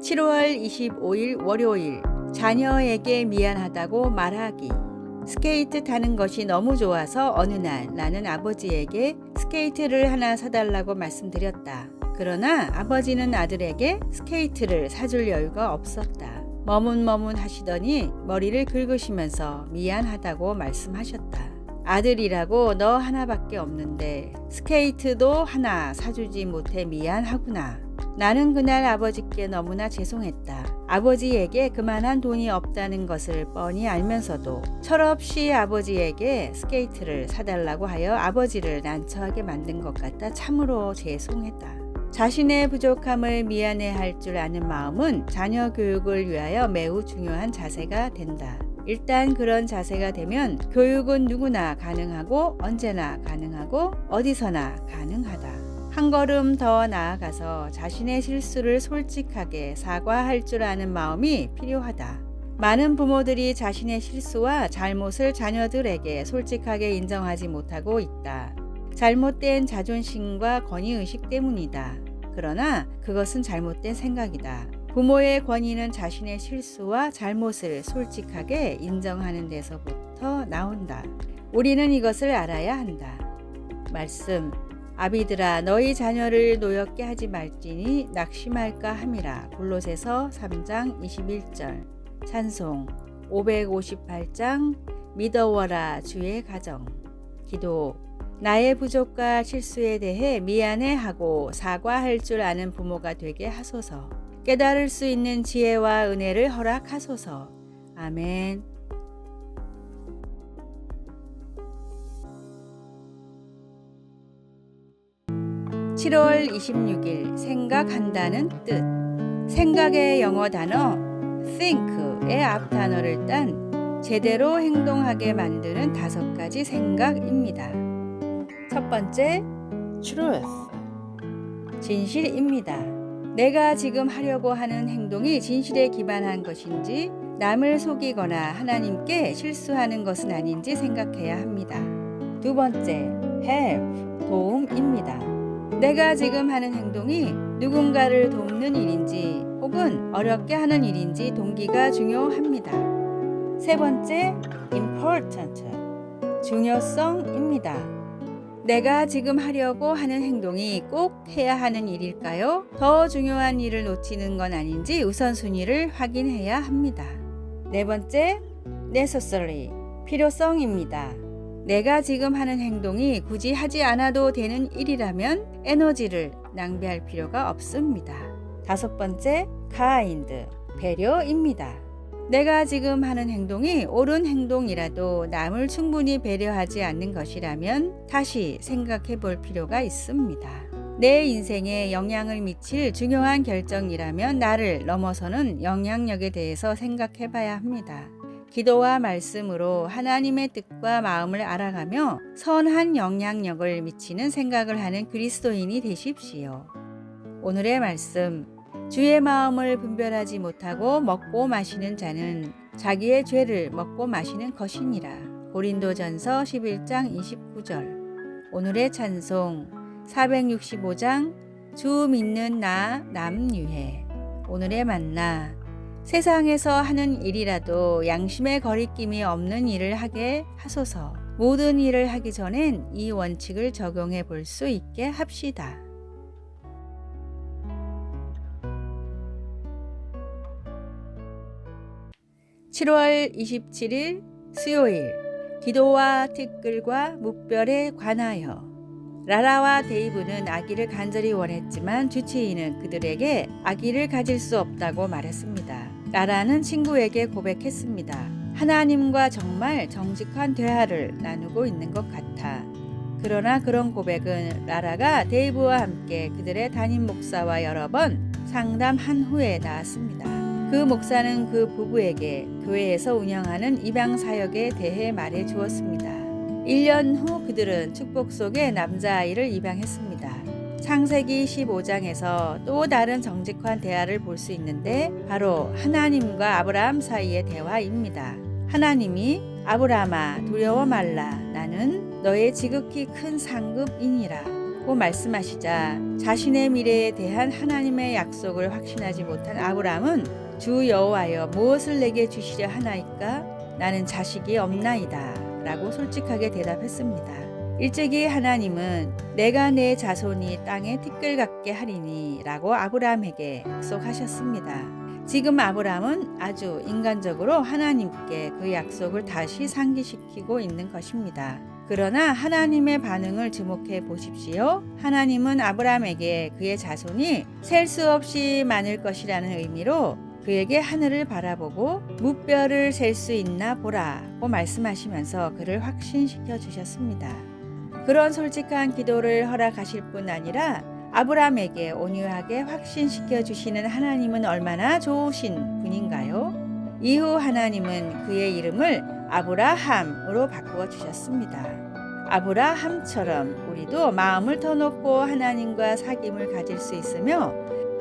7월 25일 월요일, 자녀에게 미안하다고 말하기. 스케이트 타는 것이 너무 좋아서 어느 날 나는 아버지에게 스케이트를 하나 사달라고 말씀드렸다. 그러나 아버지는 아들에게 스케이트를 사줄 여유가 없었다. 머문머문 하시더니 머리를 긁으시면서 미안하다고 말씀하셨다. 아들이라고 너 하나밖에 없는데 스케이트도 하나 사주지 못해 미안하구나. 나는 그날 아버지께 너무나 죄송했다. 아버지에게 그만한 돈이 없다는 것을 뻔히 알면서도 철없이 아버지에게 스케이트를 사달라고 하여 아버지를 난처하게 만든 것 같아 참으로 죄송했다. 자신의 부족함을 미안해할 줄 아는 마음은 자녀 교육을 위하여 매우 중요한 자세가 된다. 일단 그런 자세가 되면 교육은 누구나 가능하고 언제나 가능하고 어디서나 가능하다. 한 걸음 더 나아가서 자신의 실수를 솔직하게 사과할 줄 아는 마음이 필요하다. 많은 부모들이 자신의 실수와 잘못을 자녀들에게 솔직하게 인정하지 못하고 있다. 잘못된 자존심과 권위의식 때문이다. 그러나 그것은 잘못된 생각이다. 부모의 권위는 자신의 실수와 잘못을 솔직하게 인정하는 데서부터 나온다. 우리는 이것을 알아야 한다. 말씀, 아비들아 너희 자녀를 노엽게 하지 말지니 낙심할까 함이라. 골로새서 3장 21절. 찬송 558장 믿어워라 주의 가정. 기도, 나의 부족과 실수에 대해 미안해하고 사과할 줄 아는 부모가 되게 하소서. 깨달을 수 있는 지혜와 은혜를 허락하소서. 아멘. (7월 26일) 생각한다는 뜻. 생각의 영어 단어 think의 앞 단어를 딴 제대로 행동하게 만드는 5가지 생각입니다. 첫 번째, truth, 진실입니다. 내가 지금 하려고 하는 행동이 진실에 기반한 것인지 남을 속이거나 하나님께 실수하는 것은 아닌지 생각해야 합니다. 두 번째, help, 도움입니다. 내가 지금 하는 행동이 누군가를 돕는 일인지 혹은 어렵게 하는 일인지 동기가 중요합니다. 세 번째, important, 중요성입니다. 내가 지금 하려고 하는 행동이 꼭 해야 하는 일일까요? 더 중요한 일을 놓치는 건 아닌지 우선순위를 확인해야 합니다. 네 번째, necessary, 필요성입니다. 내가 지금 하는 행동이 굳이 하지 않아도 되는 일이라면 에너지를 낭비할 필요가 없습니다. 다섯 번째, kind, 배려입니다. 내가 지금 하는 행동이 옳은 행동이라도 남을 충분히 배려하지 않는 것이라면 다시 생각해 볼 필요가 있습니다. 내 인생에 영향을 미칠 중요한 결정이라면 나를 넘어서는 영향력에 대해서 생각해 봐야 합니다. 기도와 말씀으로 하나님의 뜻과 마음을 알아가며 선한 영향력을 미치는 생각을 하는 그리스도인이 되십시오. 오늘의 말씀, 주의 마음을 분별하지 못하고 먹고 마시는 자는 자기의 죄를 먹고 마시는 것이니라. 고린도전서 11장 29절. 오늘의 찬송 465장 주 믿는 나 남유해. 오늘의 만나, 세상에서 하는 일이라도 양심의 거리낌이 없는 일을 하게 하소서. 모든 일을 하기 전엔 이 원칙을 적용해 볼 수 있게 합시다. (7월 27일) 수요일, 기도와 티끌과 묵별에 관하여. 라라와 데이브는 아기를 간절히 원했지만 주치의는 그들에게 아기를 가질 수 없다고 말했습니다. 라라는 친구에게 고백했습니다. 하나님과 정말 정직한 대화를 나누고 있는 것 같아. 그러나 그런 고백은 라라가 데이브와 함께 그들의 담임 목사와 여러 번 상담한 후에 나왔습니다. 그 목사는 그 부부에게 교회에서 운영하는 입양 사역에 대해 말해 주었습니다. 1년 후 그들은 축복 속에 남자아이를 입양했습니다. 창세기 15장에서 또 다른 정직한 대화를 볼 수 있는데 바로 하나님과 아브라함 사이의 대화입니다. 하나님이 아브라함아 두려워 말라 나는 너의 지극히 큰 상급이니라. 고 말씀하시자 자신의 미래에 대한 하나님의 약속을 확신하지 못한 아브람은 주 여호와여 무엇을 내게 주시려 하나이까? 나는 자식이 없나이다 라고 솔직하게 대답했습니다. 일찍이 하나님은 내가 내 자손이 땅에 티끌 같게 하리니 라고 아브람에게 약속하셨습니다. 지금 아브람은 아주 인간적으로 하나님께 그 약속을 다시 상기시키고 있는 것입니다. 그러나 하나님의 반응을 주목해 보십시오. 하나님은 아브람에게 그의 자손이 셀 수 없이 많을 것이라는 의미로 그에게 하늘을 바라보고 무뼈를 셀 수 있나 보라고 말씀하시면서 그를 확신시켜 주셨습니다. 그런 솔직한 기도를 허락하실 뿐 아니라 아브람에게 온유하게 확신시켜 주시는 하나님은 얼마나 좋으신 분인가요? 이후 하나님은 그의 이름을 아브라함으로 바꾸어 주셨습니다. 아브라함처럼 우리도 마음을 터놓고 하나님과 사귐을 가질 수 있으며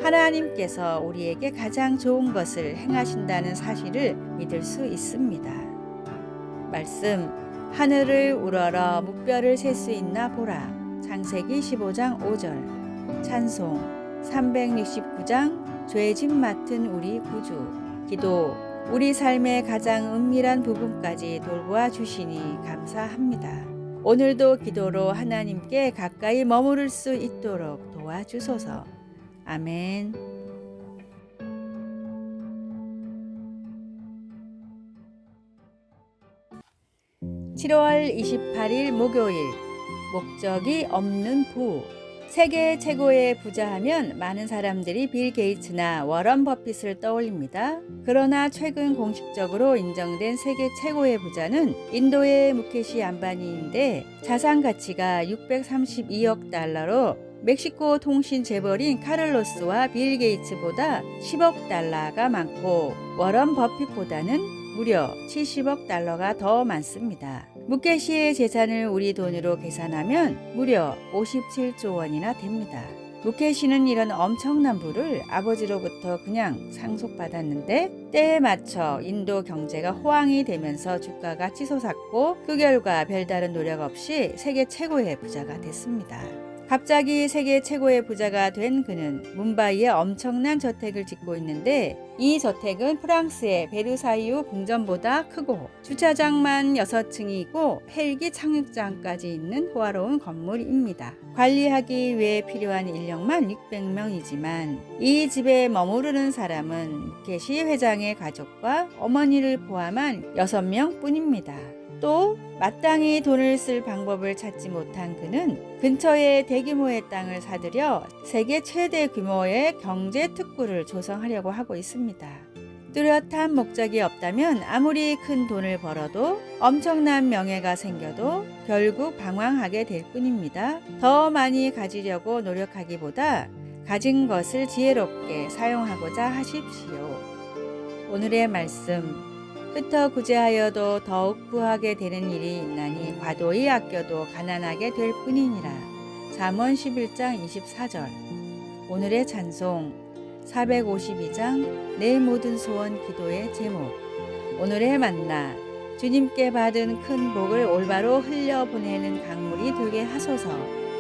하나님께서 우리에게 가장 좋은 것을 행하신다는 사실을 믿을 수 있습니다. 말씀, 하늘을 우러러 무뼈를 셀 수 있나 보라. 창세기 15장 5절. 찬송 369장 죄짐 맡은 우리 구주. 기도, 우리 삶의 가장 은밀한 부분까지 돌보아 주시니 감사합니다. 오늘도 기도로 하나님께 가까이 머무를 수 있도록 도와주소서. 아멘. 7월 28일 목요일. 목적이 없는 부. 세계 최고의 부자하면 많은 사람들이 빌 게이츠나 워런 버핏을 떠올립니다. 그러나 최근 공식적으로 인정된 세계 최고의 부자는 인도의 무케시 암바니인데 자산 가치가 632억 달러로 멕시코 통신 재벌인 카를로스와 빌 게이츠보다 10억 달러가 많고 워런 버핏보다는 무려 70억 달러가 더 많습니다. 무케시의 재산을 우리 돈으로 계산하면 무려 57조 원이나 됩니다. 무케시는 이런 엄청난 부를 아버지로부터 그냥 상속받았는데 때에 맞춰 인도 경제가 호황이 되면서 주가가 치솟았고 그 결과 별다른 노력 없이 세계 최고의 부자가 됐습니다. 갑자기 세계 최고의 부자가 된 그는 뭄바이에 엄청난 저택을 짓고 있는데 이 저택은 프랑스의 베르사유 궁전보다 크고 주차장만 6층이 있고 헬기 착륙장까지 있는 호화로운 건물입니다. 관리하기 위해 필요한 인력만 600명이지만 이 집에 머무르는 사람은 무케시 회장의 가족과 어머니를 포함한 6명 뿐입니다. 또 마땅히 돈을 쓸 방법을 찾지 못한 그는 근처에 대규모의 땅을 사들여 세계 최대 규모의 경제 특구를 조성하려고 하고 있습니다. 뚜렷한 목적이 없다면 아무리 큰 돈을 벌어도 엄청난 명예가 생겨도 결국 방황하게 될 뿐입니다. 더 많이 가지려고 노력하기보다 가진 것을 지혜롭게 사용하고자 하십시오. 오늘의 말씀, 흩어 구제하여도 더욱 부하게 되는 일이 있나니 과도히 아껴도 가난하게 될 뿐이니라. 잠언 11장 24절. 오늘의 찬송 452장 내 모든 소원 기도의 제목. 오늘의 만나, 주님께 받은 큰 복을 올바로 흘려보내는 강물이 되게 하소서.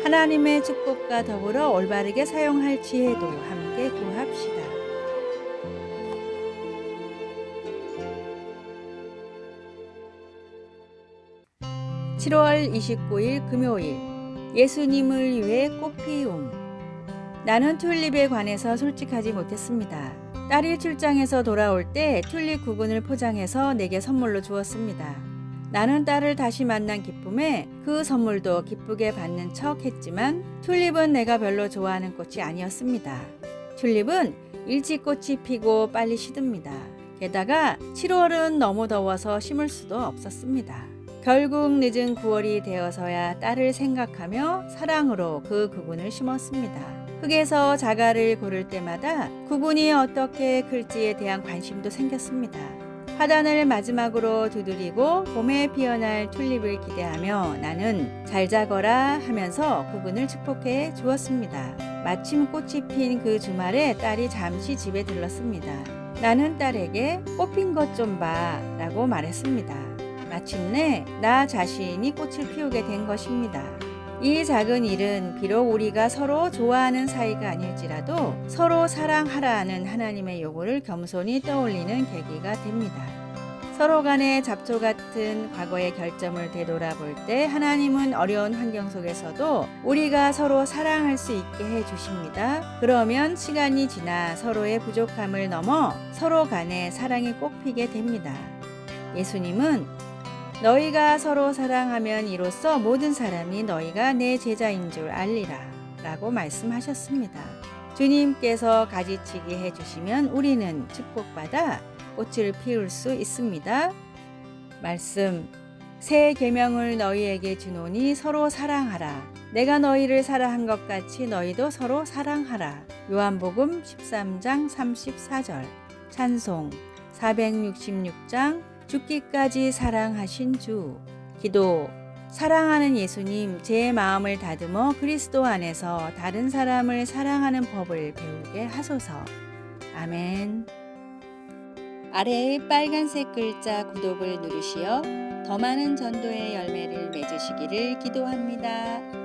하나님의 축복과 더불어 올바르게 사용할 지혜도 함께 구합시다. 7월 29일 금요일. 예수님을 위해 꽃피움. 나는 튤립에 관해서 솔직하지 못했습니다. 딸이 출장에서 돌아올 때 튤립 구근을 포장해서 내게 선물로 주었습니다. 나는 딸을 다시 만난 기쁨에 그 선물도 기쁘게 받는 척 했지만 튤립은 내가 별로 좋아하는 꽃이 아니었습니다. 튤립은 일찍 꽃이 피고 빨리 시듭니다. 게다가 7월은 너무 더워서 심을 수도 없었습니다. 결국 늦은 9월이 되어서야 딸을 생각하며 사랑으로 그 구근을 심었습니다. 흙에서 자갈을 고를 때마다 구근이 어떻게 클지에 대한 관심도 생겼습니다. 화단을 마지막으로 두드리고 봄에 피어날 튤립을 기대하며 나는 잘 자거라 하면서 구근을 축복해 주었습니다. 마침 꽃이 핀 그 주말에 딸이 잠시 집에 들렀습니다. 나는 딸에게 꽃핀 것 좀 봐 라고 말했습니다. 마침내 나 자신이 꽃을 피우게 된 것입니다. 이 작은 일은 비록 우리가 서로 좋아하는 사이가 아닐지라도 서로 사랑하라는 하나님의 요구를 겸손히 떠올리는 계기가 됩니다. 서로 간의 잡초 같은 과거의 결점을 되돌아볼 때 하나님은 어려운 환경 속에서도 우리가 서로 사랑할 수 있게 해 주십니다. 그러면 시간이 지나 서로의 부족함을 넘어 서로 간의 사랑이 꽃피게 됩니다. 예수님은 너희가 서로 사랑하면 이로써 모든 사람이 너희가 내 제자인 줄 알리라 라고 말씀하셨습니다. 주님께서 가지치기 해주시면 우리는 축복받아 꽃을 피울 수 있습니다. 말씀, 새 계명을 너희에게 주노니 서로 사랑하라. 내가 너희를 사랑한 것 같이 너희도 서로 사랑하라. 요한복음 13장 34절. 찬송 466장 죽기까지 사랑하신 주. 기도, 사랑하는 예수님, 제 마음을 다듬어 그리스도 안에서 다른 사람을 사랑하는 법을 배우게 하소서. 아멘. 아래의 빨간색 글자 구독을 누르시어 더 많은 전도의 열매를 맺으시기를 기도합니다.